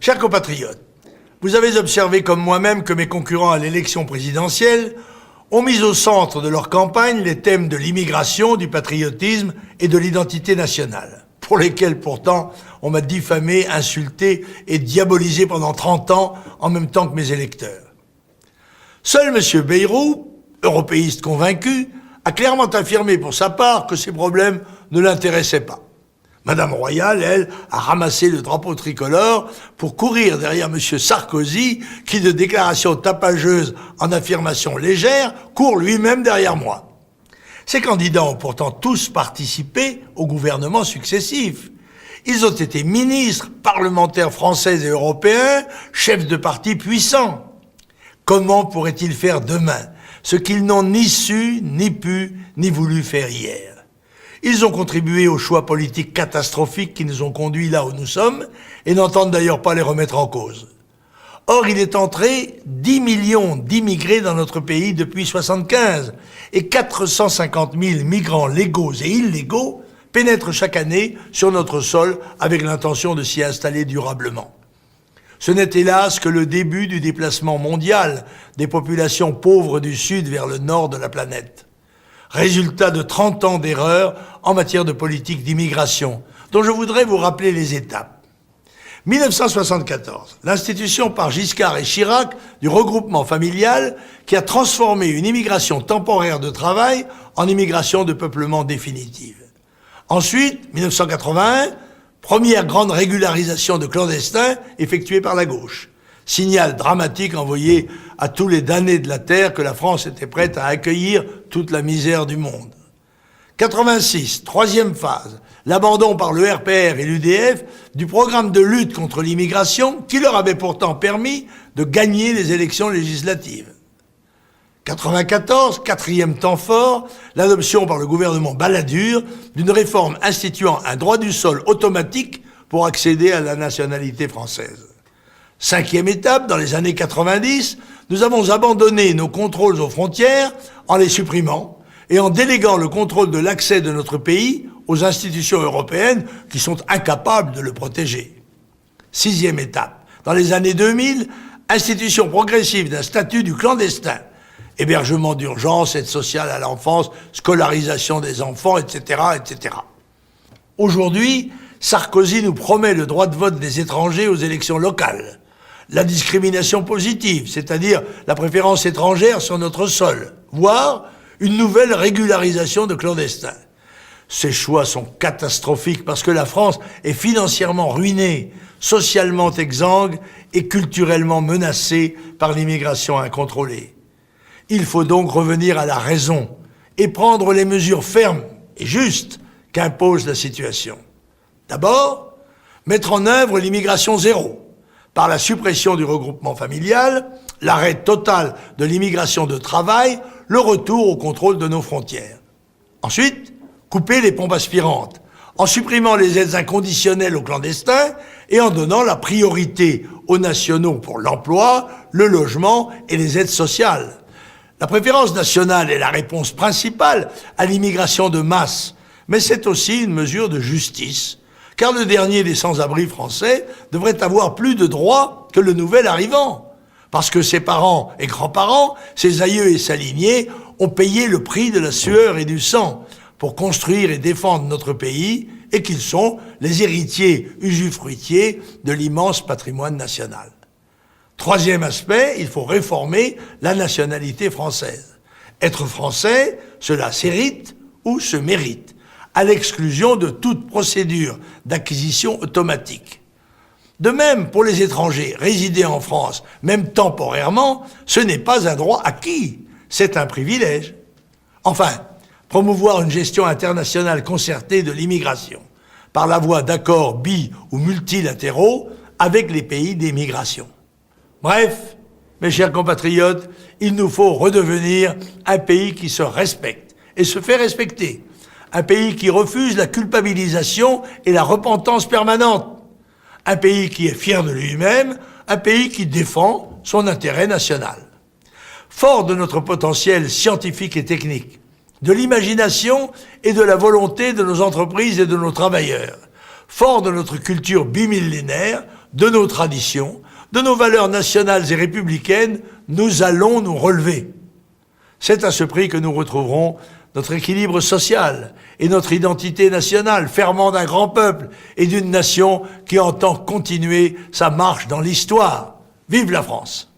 Chers compatriotes, vous avez observé comme moi-même que mes concurrents à l'élection présidentielle ont mis au centre de leur campagne les thèmes de l'immigration, du patriotisme et de l'identité nationale, pour lesquels pourtant on m'a diffamé, insulté et diabolisé pendant 30 ans en même temps que mes électeurs. Seul M. Bayrou, européiste convaincu, a clairement affirmé pour sa part que ces problèmes ne l'intéressaient pas. Madame Royal, elle, a ramassé le drapeau tricolore pour courir derrière M. Sarkozy, qui, de déclarations tapageuses en affirmations légères, court lui-même derrière moi. Ces candidats ont pourtant tous participé aux gouvernements successifs. Ils ont été ministres, parlementaires français et européens, chefs de partis puissants. Comment pourraient-ils faire demain ce qu'ils n'ont ni su, ni pu, ni voulu faire hier? Ils ont contribué aux choix politiques catastrophiques qui nous ont conduits là où nous sommes et n'entendent d'ailleurs pas les remettre en cause. Or, il est entré 10 millions d'immigrés dans notre pays depuis 1975 et 450 000 migrants légaux et illégaux pénètrent chaque année sur notre sol avec l'intention de s'y installer durablement. Ce n'est hélas que le début du déplacement mondial des populations pauvres du Sud vers le nord de la planète. Résultat de 30 ans d'erreurs en matière de politique d'immigration, dont je voudrais vous rappeler les étapes. 1974, l'institution par Giscard et Chirac du regroupement familial qui a transformé une immigration temporaire de travail en immigration de peuplement définitive. Ensuite, 1981, première grande régularisation de clandestins effectuée par la gauche. Signal dramatique envoyé à tous les damnés de la terre que la France était prête à accueillir toute la misère du monde. 86, troisième phase, l'abandon par le RPR et l'UDF du programme de lutte contre l'immigration qui leur avait pourtant permis de gagner les élections législatives. 94, quatrième temps fort, l'adoption par le gouvernement Balladur d'une réforme instituant un droit du sol automatique pour accéder à la nationalité française. Cinquième étape, dans les années 90, nous avons abandonné nos contrôles aux frontières en les supprimant et en déléguant le contrôle de l'accès de notre pays aux institutions européennes qui sont incapables de le protéger. Sixième étape, dans les années 2000, institution progressive d'un statut du clandestin, hébergement d'urgence, aide sociale à l'enfance, scolarisation des enfants, etc., etc. Aujourd'hui, Sarkozy nous promet le droit de vote des étrangers aux élections locales, la discrimination positive, c'est-à-dire la préférence étrangère sur notre sol, voire une nouvelle régularisation de clandestins. Ces choix sont catastrophiques parce que la France est financièrement ruinée, socialement exsangue et culturellement menacée par l'immigration incontrôlée. Il faut donc revenir à la raison et prendre les mesures fermes et justes qu'impose la situation. D'abord, mettre en œuvre l'immigration zéro, par la suppression du regroupement familial, l'arrêt total de l'immigration de travail, le retour au contrôle de nos frontières. Ensuite, couper les pompes aspirantes, en supprimant les aides inconditionnelles aux clandestins et en donnant la priorité aux nationaux pour l'emploi, le logement et les aides sociales. La préférence nationale est la réponse principale à l'immigration de masse, mais c'est aussi une mesure de justice, car le dernier des sans-abri français devrait avoir plus de droits que le nouvel arrivant, parce que ses parents et grands-parents, ses aïeux et sa lignée ont payé le prix de la sueur et du sang pour construire et défendre notre pays, et qu'ils sont les héritiers usufruitiers de l'immense patrimoine national. Troisième aspect, il faut réformer la nationalité française. Être français, cela s'hérite ou se mérite, à l'exclusion de toute procédure d'acquisition automatique. De même, pour les étrangers, résider en France, même temporairement, ce n'est pas un droit acquis, c'est un privilège. Enfin, promouvoir une gestion internationale concertée de l'immigration, par la voie d'accords bi- ou multilatéraux avec les pays d'émigration. Bref, mes chers compatriotes, il nous faut redevenir un pays qui se respecte et se fait respecter. Un pays qui refuse la culpabilisation et la repentance permanente. Un pays qui est fier de lui-même, un pays qui défend son intérêt national. Fort de notre potentiel scientifique et technique, de l'imagination et de la volonté de nos entreprises et de nos travailleurs, fort de notre culture bimillénaire, de nos traditions, de nos valeurs nationales et républicaines, nous allons nous relever. C'est à ce prix que nous retrouverons notre équilibre social et notre identité nationale, ferment d'un grand peuple et d'une nation qui entend continuer sa marche dans l'histoire. Vive la France!